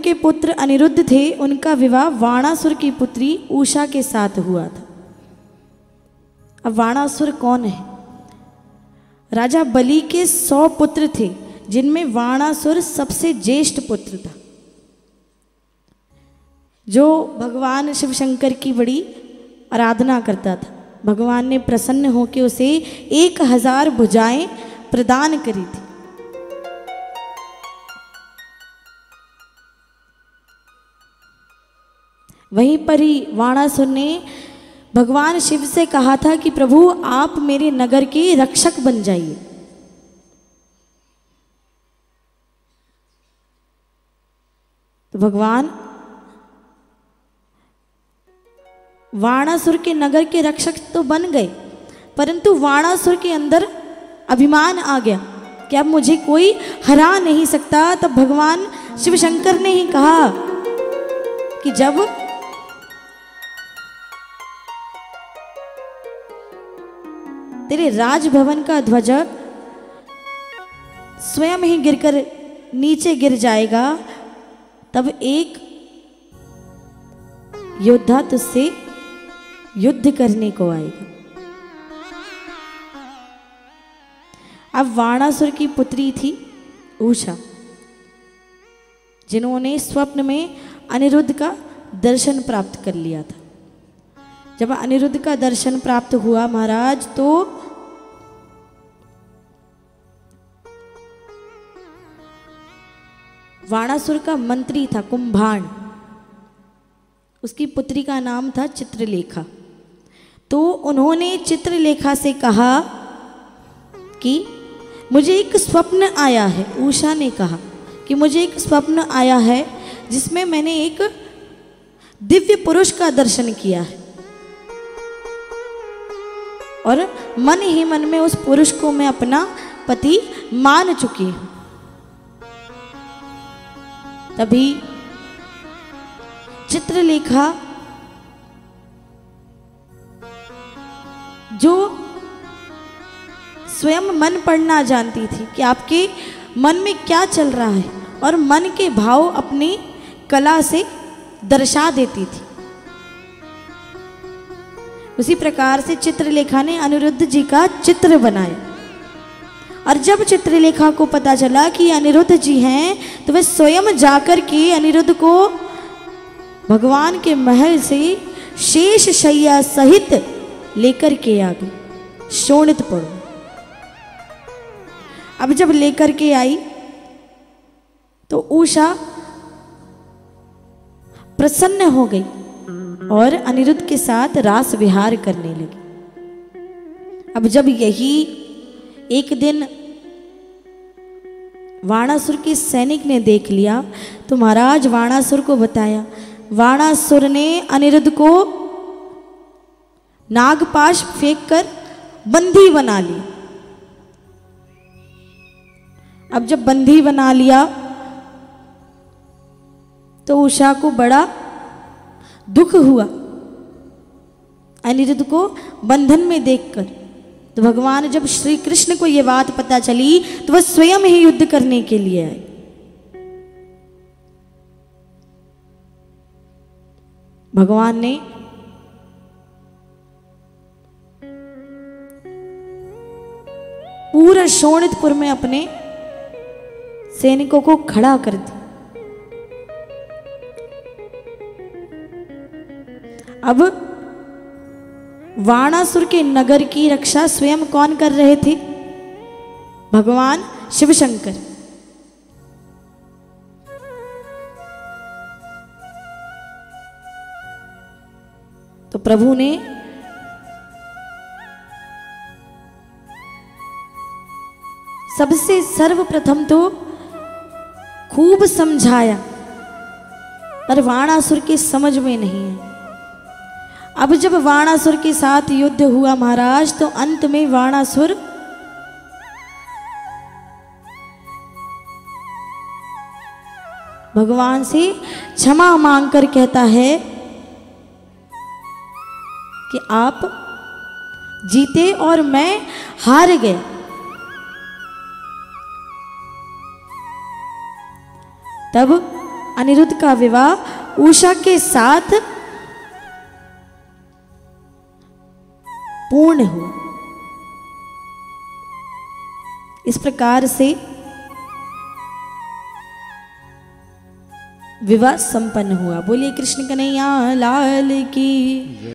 के पुत्र अनिरुद्ध थे, उनका विवाह वाणासुर की पुत्री उषा के साथ हुआ था। अब वाणासुर कौन है? राजा बलि के 100 पुत्र थे, जिनमें वाणासुर सबसे ज्येष्ठ पुत्र था, जो भगवान शिव शंकर की बड़ी आराधना करता था। भगवान ने प्रसन्न होकर उसे 1000 भुजाएं प्रदान करी थी। वहीं पर ही वाणासुर ने भगवान शिव से कहा था कि प्रभु आप मेरे नगर के रक्षक बन जाइए। तो भगवान वाणासुर के नगर के रक्षक तो बन गए, परंतु वाणासुर के अंदर अभिमान आ गया कि अब मुझे कोई हरा नहीं सकता। तब भगवान शिव शंकर ने ही कहा कि जब तेरे राजभवन का ध्वज स्वयं ही गिरकर नीचे गिर जाएगा, तब एक योद्धा तुझसे युद्ध करने को आएगा। अब वाणासुर की पुत्री थी उषा, जिन्होंने स्वप्न में अनिरुद्ध का दर्शन प्राप्त कर लिया था। जब अनिरुद्ध का दर्शन प्राप्त हुआ महाराज, तो वाणासुर का मंत्री था कुंभाण, उसकी पुत्री का नाम था चित्रलेखा। तो उन्होंने चित्रलेखा से कहा कि मुझे एक स्वप्न आया है। उषा ने कहा कि मुझे एक स्वप्न आया है जिसमें मैंने एक दिव्य पुरुष का दर्शन किया है, और मन ही मन में उस पुरुष को मैं अपना पति मान चुकी हूं। तभी चित्रलेखा, जो स्वयं मन पढ़ना जानती थी कि आपके मन में क्या चल रहा है, और मन के भाव अपनी कला से दर्शा देती थी, उसी प्रकार से चित्रलेखा ने अनिरुद्ध जी का चित्र बनाया। और जब चित्रलेखा को पता चला कि अनिरुद्ध जी हैं, तो वह स्वयं जाकर के अनिरुद्ध को भगवान के महल से शेष शैया सहित लेकर के आ गई, शोणितपुर। अब जब लेकर के आई तो उषा प्रसन्न हो गई और अनिरुद्ध के साथ रास विहार करने लगी। अब जब यही एक दिन वाणासुर के सैनिक ने देख लिया, तो महाराज वाणासुर को बताया। वाणासुर ने अनिरुद्ध को नागपाश फेंककर बंदी बना लिया। अब जब बंदी बना लिया तो उषा को बड़ा दुख हुआ अनिरुद्ध को बंधन में देखकर। तो भगवान जब श्री कृष्ण को यह बात पता चली, तो वह स्वयं ही युद्ध करने के लिए आए। भगवान ने पूरा शोणितपुर में अपने सैनिकों को खड़ा कर दिया। अब वाणासुर के नगर की रक्षा स्वयं कौन कर रहे थे? भगवान शिव शंकर। तो प्रभु ने सबसे सर्वप्रथम तो खूब समझाया, पर वाणासुर के समझ में नहीं है। अब जब वाणासुर के साथ युद्ध हुआ महाराज, तो अंत में वाणासुर भगवान से क्षमा मांगकर कहता है कि आप जीते और मैं हार गया। तब अनिरुद्ध का विवाह उषा के साथ पूर्ण हुआ। इस प्रकार से विवाह संपन्न हुआ। बोलिए कृष्ण कन्हैया लाल की।